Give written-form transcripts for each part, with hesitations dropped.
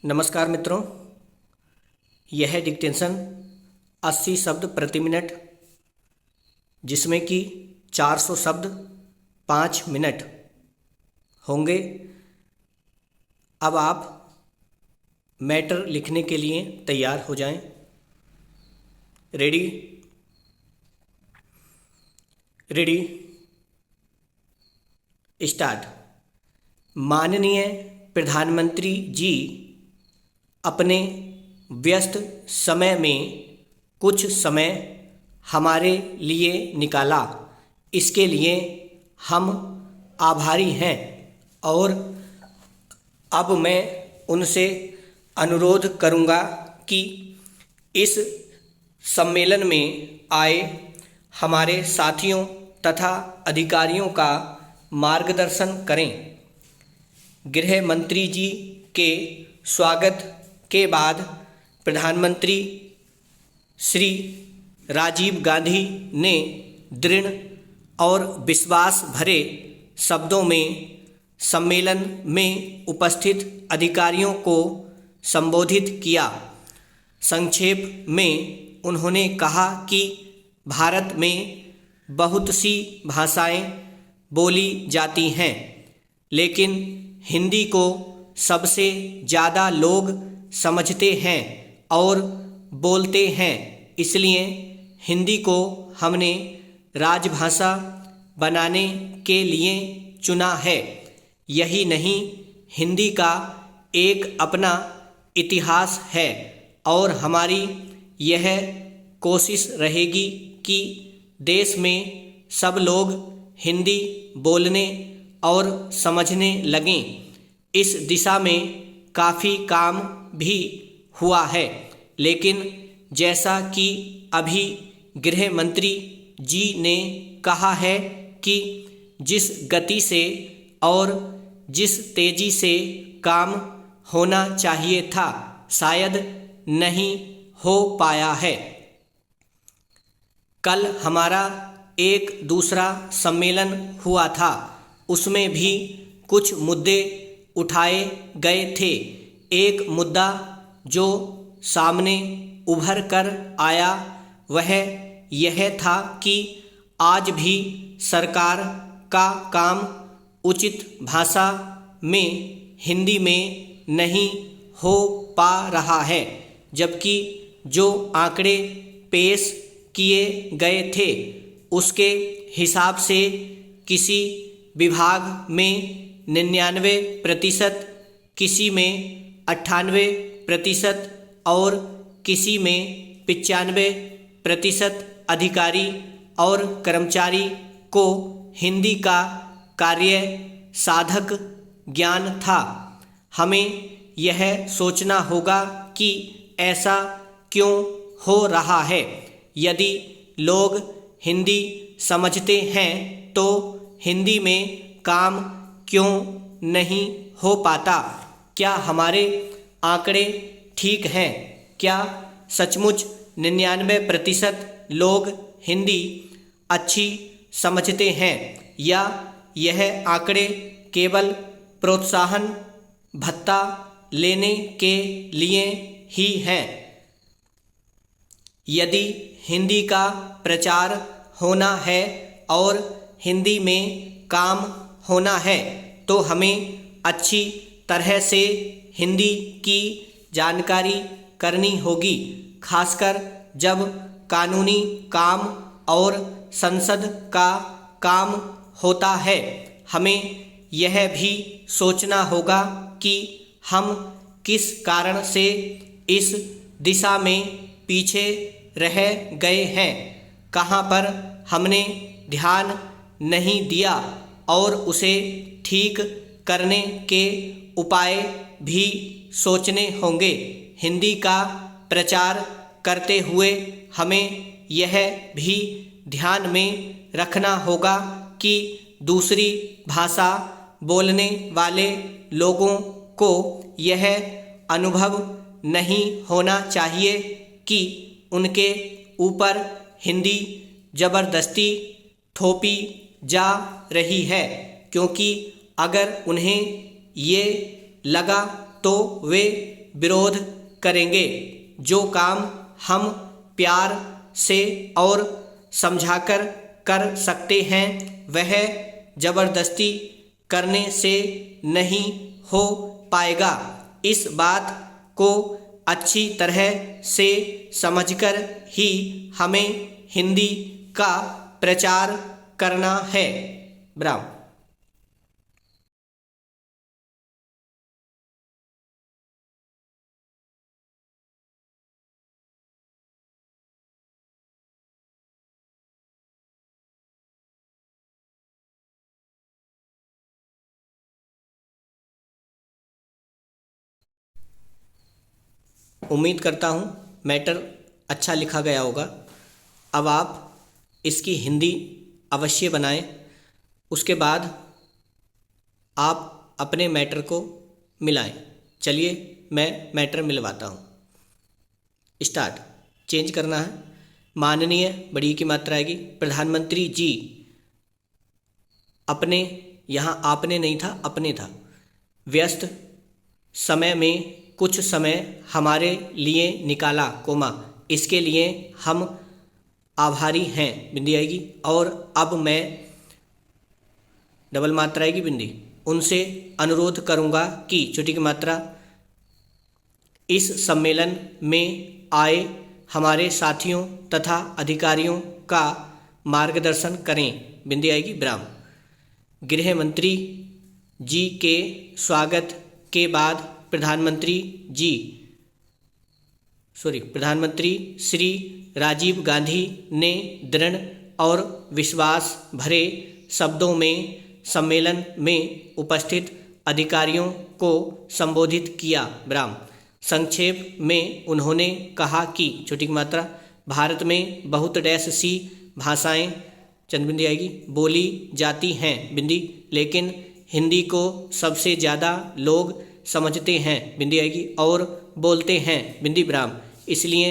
नमस्कार मित्रों, यह डिक्टेशन 80 शब्द प्रति मिनट, जिसमें कि 400 शब्द 5 मिनट होंगे। अब आप मैटर लिखने के लिए तैयार हो जाएं। Ready start. माननीय प्रधानमंत्री जी अपने व्यस्त समय में कुछ समय हमारे लिए निकाला, इसके लिए हम आभारी हैं। और अब मैं उनसे अनुरोध करूंगा कि इस सम्मेलन में आए हमारे साथियों तथा अधिकारियों का मार्गदर्शन करें। गृह मंत्री जी के स्वागत के बाद प्रधानमंत्री श्री राजीव गांधी ने दृढ़ और विश्वास भरे शब्दों में सम्मेलन में उपस्थित अधिकारियों को संबोधित किया। संक्षेप में उन्होंने कहा कि भारत में बहुत सी भाषाएं बोली जाती हैं, लेकिन हिंदी को सबसे ज़्यादा लोग समझते हैं और बोलते हैं। इसलिए हिंदी को हमने राजभाषा बनाने के लिए चुना है। यही नहीं, हिंदी का एक अपना इतिहास है और हमारी यह कोशिश रहेगी कि देश में सब लोग हिंदी बोलने और समझने लगें। इस दिशा में काफ़ी काम भी हुआ है, लेकिन जैसा कि अभी गृह मंत्री जी ने कहा है कि जिस गति से और जिस तेज़ी से काम होना चाहिए था, शायद नहीं हो पाया है। कल हमारा एक दूसरा सम्मेलन हुआ था, उसमें भी कुछ मुद्दे उठाए गए थे। एक मुद्दा जो सामने उभर कर आया वह यह था कि आज भी सरकार का काम उचित भाषा में हिंदी में नहीं हो पा रहा है, जबकि जो आंकड़े पेश किए गए थे उसके हिसाब से किसी विभाग में 99%, किसी में 98% और किसी में 95% अधिकारी और कर्मचारी को हिंदी का कार्य साधक ज्ञान था। हमें यह सोचना होगा कि ऐसा क्यों हो रहा है। यदि लोग हिंदी समझते हैं तो हिंदी में काम क्यों नहीं हो पाता? क्या हमारे आंकड़े ठीक हैं? क्या सचमुच 99% लोग हिंदी अच्छी समझते हैं, या यह आंकड़े केवल प्रोत्साहन भत्ता लेने के लिए ही हैं? यदि हिंदी का प्रचार होना है और हिंदी में काम होना है तो हमें अच्छी तरह से हिंदी की जानकारी करनी होगी, खासकर जब कानूनी काम और संसद का काम होता है। हमें यह भी सोचना होगा कि हम किस कारण से इस दिशा में पीछे रह गए हैं, कहाँ पर हमने ध्यान नहीं दिया, और उसे ठीक करने के उपाय भी सोचने होंगे। हिंदी का प्रचार करते हुए हमें यह भी ध्यान में रखना होगा कि दूसरी भाषा बोलने वाले लोगों को यह अनुभव नहीं होना चाहिए कि उनके ऊपर हिंदी ज़बरदस्ती थोपी जा रही है, क्योंकि अगर उन्हें ये लगा तो वे विरोध करेंगे। जो काम हम प्यार से और समझाकर कर सकते हैं वह जबरदस्ती करने से नहीं हो पाएगा। इस बात को अच्छी तरह से समझकर ही हमें हिंदी का प्रचार करना है। ब्राह्म। उम्मीद करता हूँ मैटर अच्छा लिखा गया होगा। अब आप इसकी हिंदी अवश्य बनाएं। उसके बाद आप अपने मैटर को मिलाएं। चलिए मैं मैटर मिलवाता हूँ। स्टार्ट। चेंज करना है। माननीय बड़ी की मात्रा आएगी। प्रधानमंत्री जी अपने, यहाँ आपने नहीं था अपने था। व्यस्त समय में कुछ समय हमारे लिए निकाला कोमा, इसके लिए हम आभारी हैं। बिंदी आएगी। और अब मैं डबल मात्रा आएगी बिंदी, उनसे अनुरोध करूंगा कि छोटी की मात्रा इस सम्मेलन में आए हमारे साथियों तथा अधिकारियों का मार्गदर्शन करें। बिंदी आएगी ब्राह्म। गृह मंत्री जी के स्वागत के बाद प्रधानमंत्री श्री राजीव गांधी ने दृढ़ और विश्वास भरे शब्दों में सम्मेलन में उपस्थित अधिकारियों को संबोधित किया। ब्राह्म। संक्षेप में उन्होंने कहा कि छोटी की मात्रा भारत में बहुत डैश सी भाषाएं चंद बिंदी आएगी बोली जाती हैं बिंदी, लेकिन हिंदी को सबसे ज़्यादा लोग समझते हैं बिंदी आएगी और बोलते हैं बिंदी ब्राह्म। इसलिए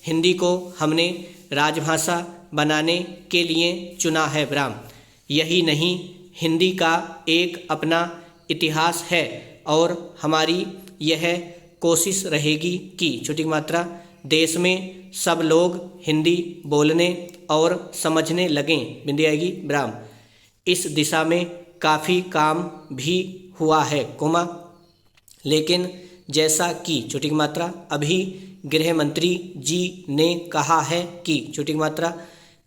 हिंदी को हमने राजभाषा बनाने के लिए चुना है ब्राह्म। यही नहीं, हिंदी का एक अपना इतिहास है और हमारी यह कोशिश रहेगी कि छोटी की मात्रा देश में सब लोग हिंदी बोलने और समझने लगें। बिंदी आएगी ब्राह्म। इस दिशा में काफ़ी काम भी हुआ है कोमा, लेकिन जैसा कि छोटी की मात्रा अभी गृह मंत्री जी ने कहा है कि छोटी की मात्रा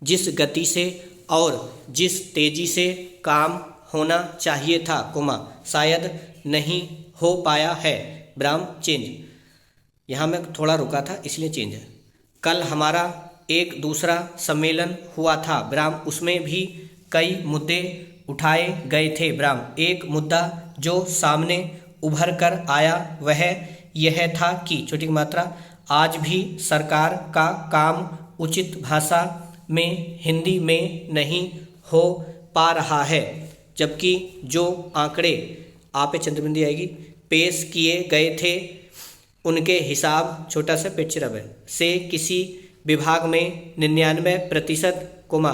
जिस गति से और जिस तेजी से काम होना चाहिए था कोमा शायद नहीं हो पाया है। ब्राह्म। चेंज। यहाँ मैं थोड़ा रुका था इसलिए चेंज है। कल हमारा एक दूसरा सम्मेलन हुआ था ब्राह्म, उसमें भी कई मुद्दे उठाए गए थे ब्राह्म। एक मुद्दा जो सामने उभर कर आया वह यह था कि छोटी की मात्रा आज भी सरकार का काम उचित भाषा में हिंदी में नहीं हो पा रहा है, जबकि जो आंकड़े आप चंद्रबिंदी आएगी पेश किए गए थे उनके हिसाब छोटा सा पिक्चर से किसी विभाग में 99% कोमा,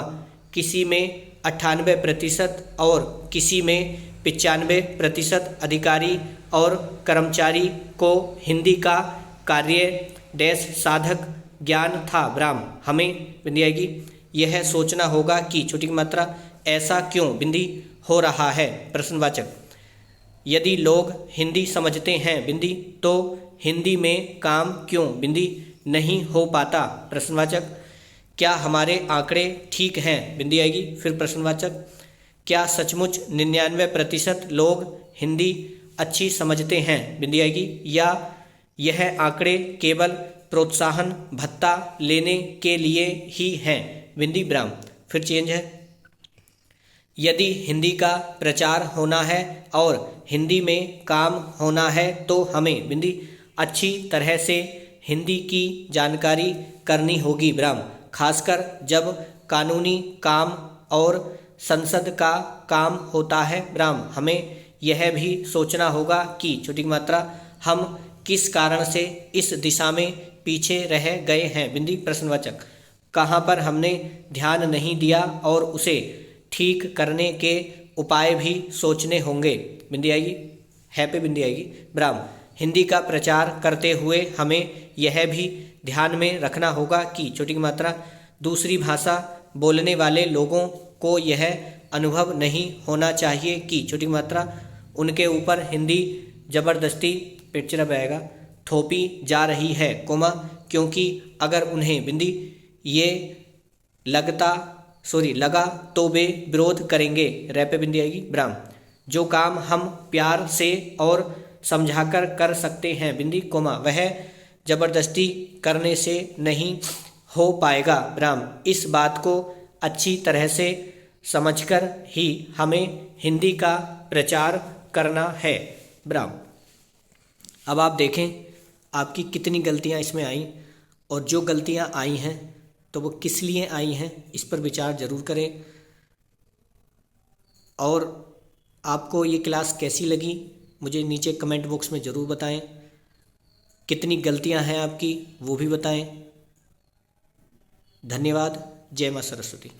किसी में 98% और किसी में 95% अधिकारी और कर्मचारी को हिंदी का कार्य डैश साधक ज्ञान था ब्राह्म। हमें बिंदी आएगी यह सोचना होगा कि छोटी की मात्रा ऐसा क्यों बिंदी हो रहा है। प्रश्नवाचक। यदि लोग हिंदी समझते हैं बिंदी तो हिंदी में काम क्यों बिंदी नहीं हो पाता। प्रश्नवाचक। क्या हमारे आंकड़े ठीक हैं बिंदी आएगी। फिर प्रश्नवाचक। क्या सचमुच 99% लोग हिंदी अच्छी समझते हैं बिंदी आएगी, या यह आंकड़े केवल प्रोत्साहन भत्ता लेने के लिए ही हैं बिंदी ब्राह्म। फिर चेंज है। यदि हिंदी का प्रचार होना है और हिंदी में काम होना है तो हमें बिंदी अच्छी तरह से हिंदी की जानकारी करनी होगी ब्राह्म, खासकर जब कानूनी काम और संसद का काम होता है ब्राह्म। हमें यह भी सोचना होगा कि छोटी की मात्रा हम किस कारण से इस दिशा में पीछे रह गए हैं बिंदी। प्रश्नवाचक। कहाँ पर हमने ध्यान नहीं दिया और उसे ठीक करने के उपाय भी सोचने होंगे बिंदी आएगी। है पे बिंदी आएगी ब्राह्म। हिंदी का प्रचार करते हुए हमें यह भी ध्यान में रखना होगा कि छोटी की मात्रा दूसरी भाषा बोलने वाले लोगों को यह अनुभव नहीं होना चाहिए कि छोटी की मात्रा उनके ऊपर हिंदी ज़बरदस्ती पिक्चर आएगा थोपी जा रही है कोमा, क्योंकि अगर उन्हें बिंदी ये लगा तो वे विरोध करेंगे। रै पे बिंदी आएगी ब्राह्म। जो काम हम प्यार से और समझाकर कर सकते हैं बिंदी कोमा, वह ज़बरदस्ती करने से नहीं हो पाएगा ब्राह्म। इस बात को अच्छी तरह से समझकर ही हमें हिंदी का प्रचार करना है ब्राह्म। अब आप देखें आपकी कितनी गलतियां इसमें आई और जो गलतियां आई हैं तो वो किस लिए आई हैं, इस पर विचार ज़रूर करें। और आपको ये क्लास कैसी लगी मुझे नीचे कमेंट बॉक्स में ज़रूर बताएं। कितनी गलतियां हैं आपकी वो भी बताएं। धन्यवाद। जय मां सरस्वती।